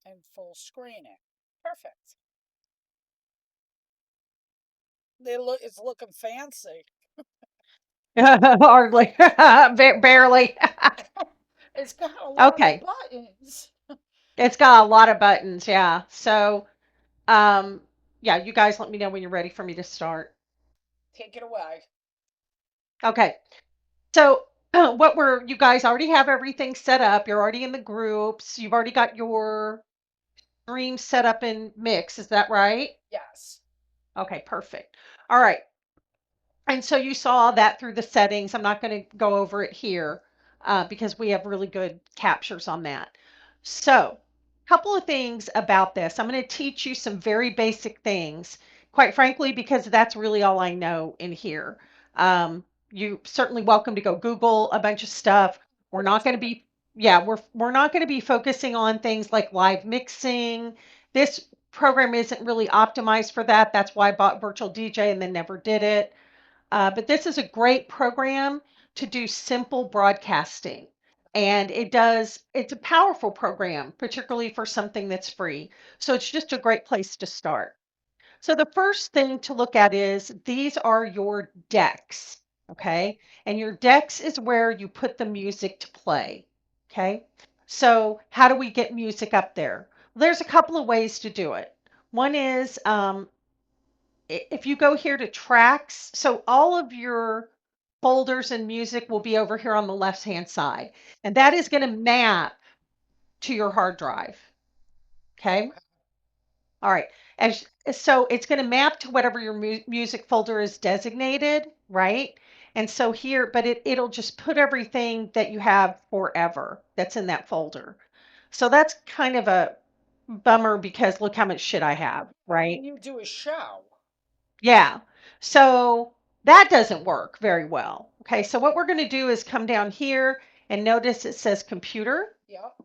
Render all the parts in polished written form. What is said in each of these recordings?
And full screening. Perfect. It's looking fancy. Hardly, barely. It's got a lot of Okay, buttons. it's got a lot of buttons, yeah. So, um, yeah, you guys let me know when you're ready for me to start. Take it away. Okay, so you guys already have everything set up. You're already in the groups. You've already got your stream set up in Mix. Is that right? Yes. Okay, perfect. All right. And so you saw that through the settings. I'm not going to go over it here because we have really good captures on that. So, a couple of things about this. I'm going to teach you some very basic things, quite frankly, because that's really all I know in here. You certainly welcome to go Google a bunch of stuff. We're not going to be, yeah, we're not going to be focusing on things like live mixing. This program isn't really optimized for that. That's why I bought Virtual DJ and then never did it. But this is a great program to do simple broadcasting. And it's a powerful program, particularly for something that's free. So it's just a great place to start. So the first thing to look at is these are your decks, okay? And your decks is where you put the music to play, okay? So how do we get music up there? Well, there's a couple of ways to do it. One is if you go here to tracks, so all of your folders and music will be over here on the left-hand side, and that is going to map to your hard drive. Okay. Okay. All right. So it's going to map to whatever your music folder is designated, right? And so here, but it'll just put everything that you have forever that's in that folder. So that's kind of a bummer because look how much shit I have, right? When you do a show. Yeah. So that doesn't work very well. Okay. So what we're going to do is come down here and notice it says computer. Yep.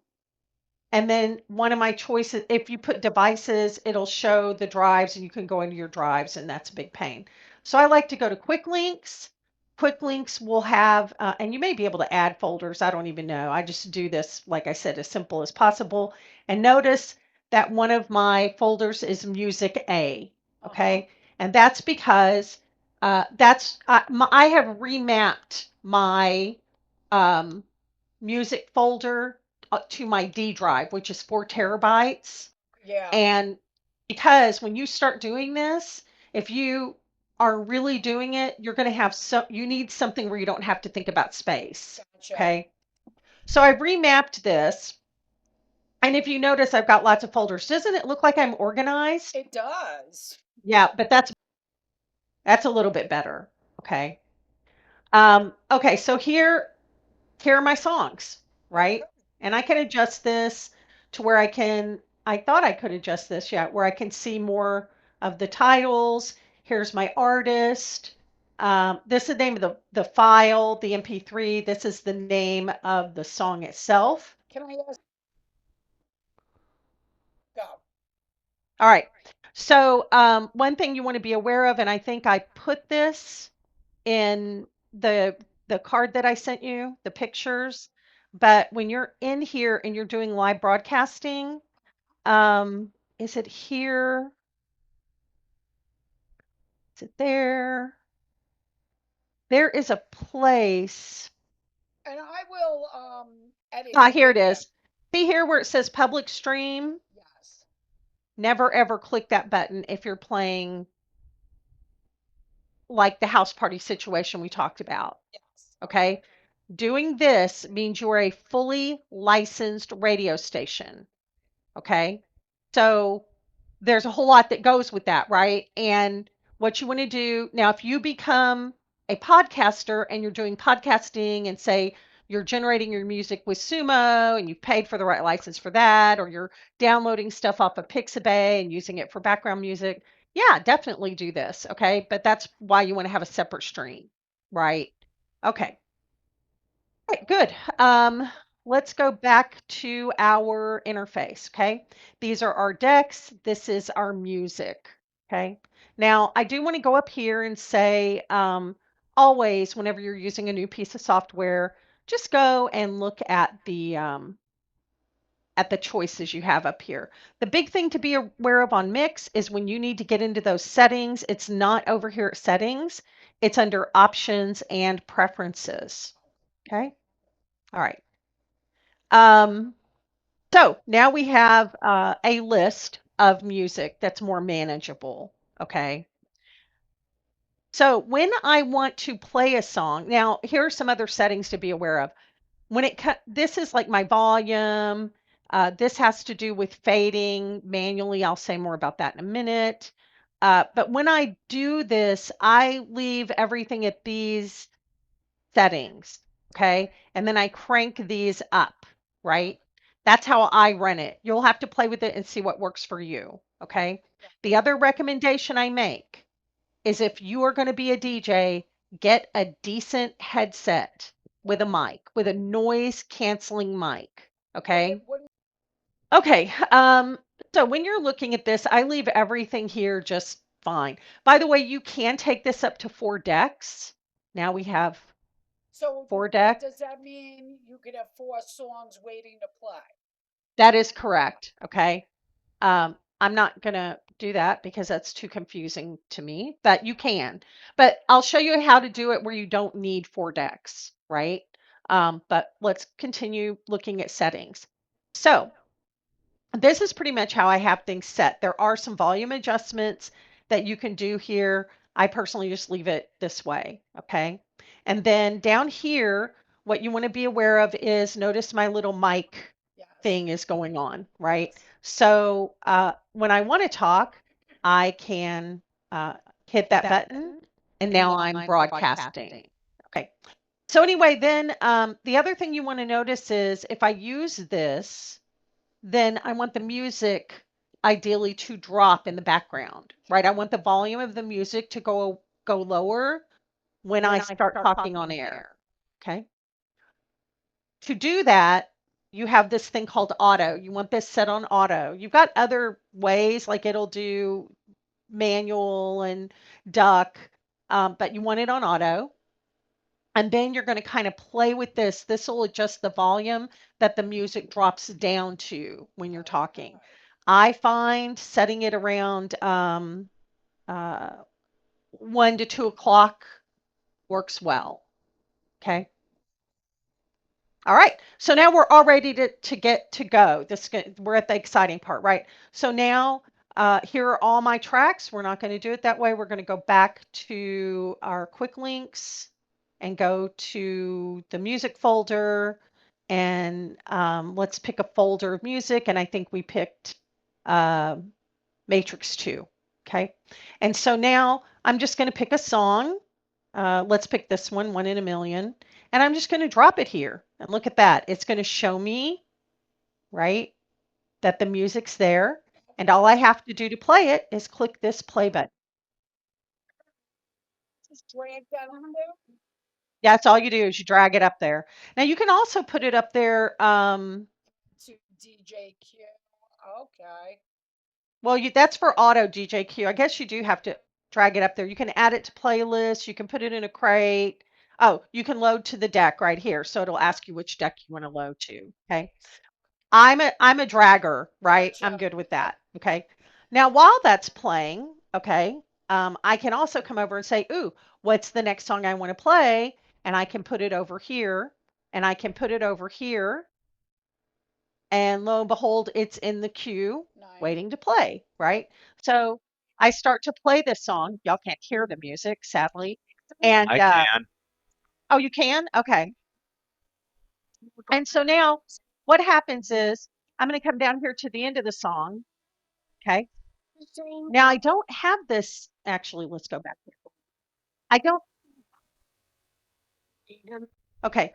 And then one of my choices, if you put devices, it'll show the drives and you can go into your drives, and that's a big pain. So I like to go to quick links. Quick links will have, and you may be able to add folders. I don't even know. I just do this, like I said, as simple as possible. And notice that one of my folders is music A. Uh-huh. Okay. And that's because I have remapped my um, music folder to my D drive, which is 4 terabytes. Yeah. And because when you start doing this, if you are really doing it, you're going to have you need something where you don't have to think about space. Gotcha. Okay. So I've remapped this. And if you notice, I've got lots of folders. Doesn't it look like I'm organized? It does. Yeah, but that's a little bit better. Okay. Okay. So here are my songs, Okay. right? And I can adjust this to where I thought I could adjust this yet, where I can see more of the titles. Here's my artist. This is the name of the file, the MP3. This is the name of the song itself. Can I ask? Go. All right. So one thing you want to be aware of, and I think I put this in the card that I sent you, the pictures. But when you're in here and you're doing live broadcasting, is it here? Is it there? There is a place. And I will edit Ah, the here it video. is. See here where it says public stream? Yes. Never ever click that button if you're playing like the house party situation we talked about. Yes. Okay. Okay. Doing this means you are a fully licensed radio station. Okay. So there's a whole lot that goes with that, right? And what you want to do now, if you become a podcaster and you're doing podcasting and say you're generating your music with Sumo and you've paid for the right license for that, or you're downloading stuff off of Pixabay and using it for background music, yeah, definitely do this. Okay. But that's why you want to have a separate stream, right? Okay. Right, good. Let's go back to our interface, okay? These are our decks. This is our music, okay? Now, I do want to go up here and say, always, whenever you're using a new piece of software, just go and look at at the choices you have up here. The big thing to be aware of on Mixxx is when you need to get into those settings, it's not over here at settings, it's under options and preferences. Okay. All right. Um, so now we have a list of music that's more manageable. Okay. So when I want to play a song, now here are some other settings to be aware of. When this is like my volume. This has to do with fading manually. I'll say more about that in a minute. But when I do this, I leave everything at these settings. Okay. And then I crank these up, right? That's how I run it. You'll have to play with it and see what works for you. Okay. The other recommendation I make is if you are going to be a DJ, get a decent headset with a mic, with a noise canceling mic. Okay. Okay. So when you're looking at this, I leave everything here just fine. By the way, you can take this up to 4 decks. Now we have So 4 decks. does that mean you could have 4 songs waiting to play? That is correct. Okay. I'm not going to do that because that's too confusing to me, but you can. But I'll show you how to do it where you don't need 4 decks, right? But let's continue looking at settings. So this is pretty much how I have things set. There are some volume adjustments that you can do here. I personally just leave it this way, okay? And then down here, what you want to be aware of is notice my little mic thing is going on, right? So when I want to talk, I can hit that button, and now I'm broadcasting. Okay. So anyway, then the other thing you want to notice is if I use this, then I want the music ideally to drop in the background, right? I want the volume of the music to go lower when I start talking on air. Okay. To do that, you have this thing called auto. You want this set on auto. You've got other ways, like it'll do manual and duck, but you want it on auto. And then you're going to kind of play with this. This will adjust the volume that the music drops down to when you're talking. I find setting it around uh, 1 to 2 o'clock works well. Okay. All right. So now we're all ready to get to go. We're at the exciting part, right? So now here are all my tracks. We're not going to do it that way. We're going to go back to our quick links and go to the music folder, and let's pick a folder of music. And I think we picked Matrix 2. Okay. And so now I'm just going to pick a song. Let's pick this one in a Million. And I'm just going to drop it here. And look at that. It's going to show me, right, that the music's there. And all I have to do to play it is click this play button. Just drag that on there? That's all you do is you drag it up there. Now you can also put it up there. To DJQ. Okay. Well, that's for auto DJQ. I guess you do have to drag it up there. You can add it to playlists. You can put it in a crate. Oh, you can load to the deck right here. So it'll ask you which deck you want to load to. Okay. I'm a dragger, right? I'm good with that. Okay. Now while that's playing, okay, I can also come over and say, ooh, what's the next song I want to play? And I can put it over here, and I can put it over here. And lo and behold, it's in the queue waiting to play, right? So I start to play this song. Y'all can't hear the music, sadly. And I can. oh, you can? Okay. And so now what happens is I'm going to come down here to the end of the song. Okay. Now I don't have this. Actually, let's go back. I don't. Okay.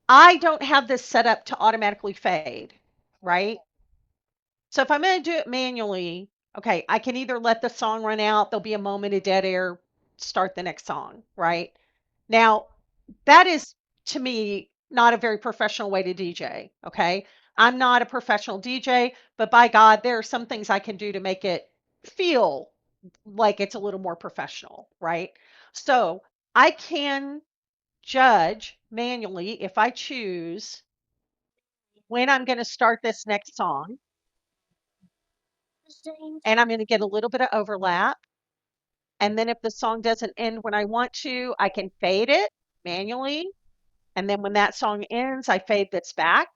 I don't have this set up to automatically fade, right? So if I'm going to do it manually, okay, I can either let the song run out, there'll be a moment of dead air, start the next song, right? Now, that is to me not a very professional way to DJ, okay? I'm not a professional DJ, but by God, there are some things I can do to make it feel like it's a little more professional, right? So I can judge manually if I choose when I'm going to start this next song, and I'm going to get a little bit of overlap. And then if the song doesn't end when I want to, I can fade it manually. And then when that song ends, I fade this back.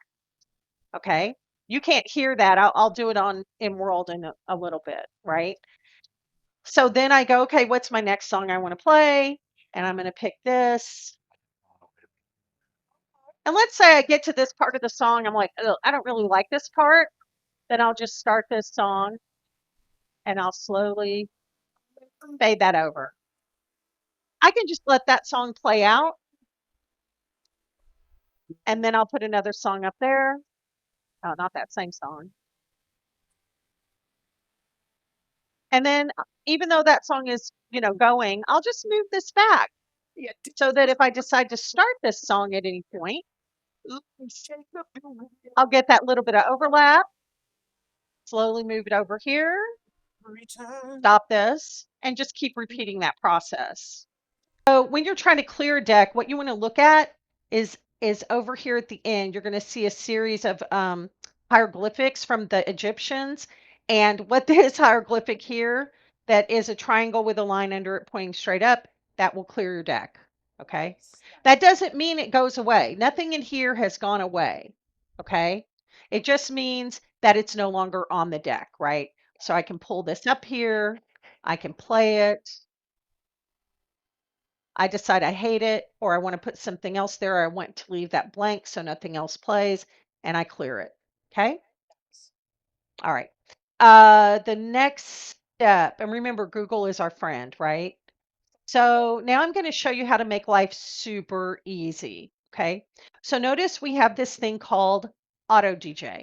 Okay. You can't hear that. I'll do it on in world in a little bit, right? So then I go, okay, what's my next song I want to play? And I'm going to pick this. And let's say I get to this part of the song, I'm like, "Ugh, I don't really like this part." Then I'll just start this song and I'll slowly fade that over. I can just let that song play out and then I'll put another song up there. Oh, not that same song. And then even though that song is, going, I'll just move this back Yeah. so that if I decide to start this song at any point, I'll get that little bit of overlap, slowly move it over here, stop this, and just keep repeating that process. So when you're trying to clear a deck, what you want to look at is over here at the end. You're going to see a series of hieroglyphics from the Egyptians, and what this hieroglyphic here that is a triangle with a line under it pointing straight up, that will clear your deck. Okay, that doesn't mean it goes away. Nothing in here has gone away. Okay, it just means that it's no longer on the deck, right? So I can pull this up here. I can play it. I decide I hate it or I want to put something else there. Or I want to leave that blank so nothing else plays and I clear it. Okay. All right. The next step, and remember, Google is our friend, right? So now I'm going to show you how to make life super easy. Okay. So notice we have this thing called Auto DJ.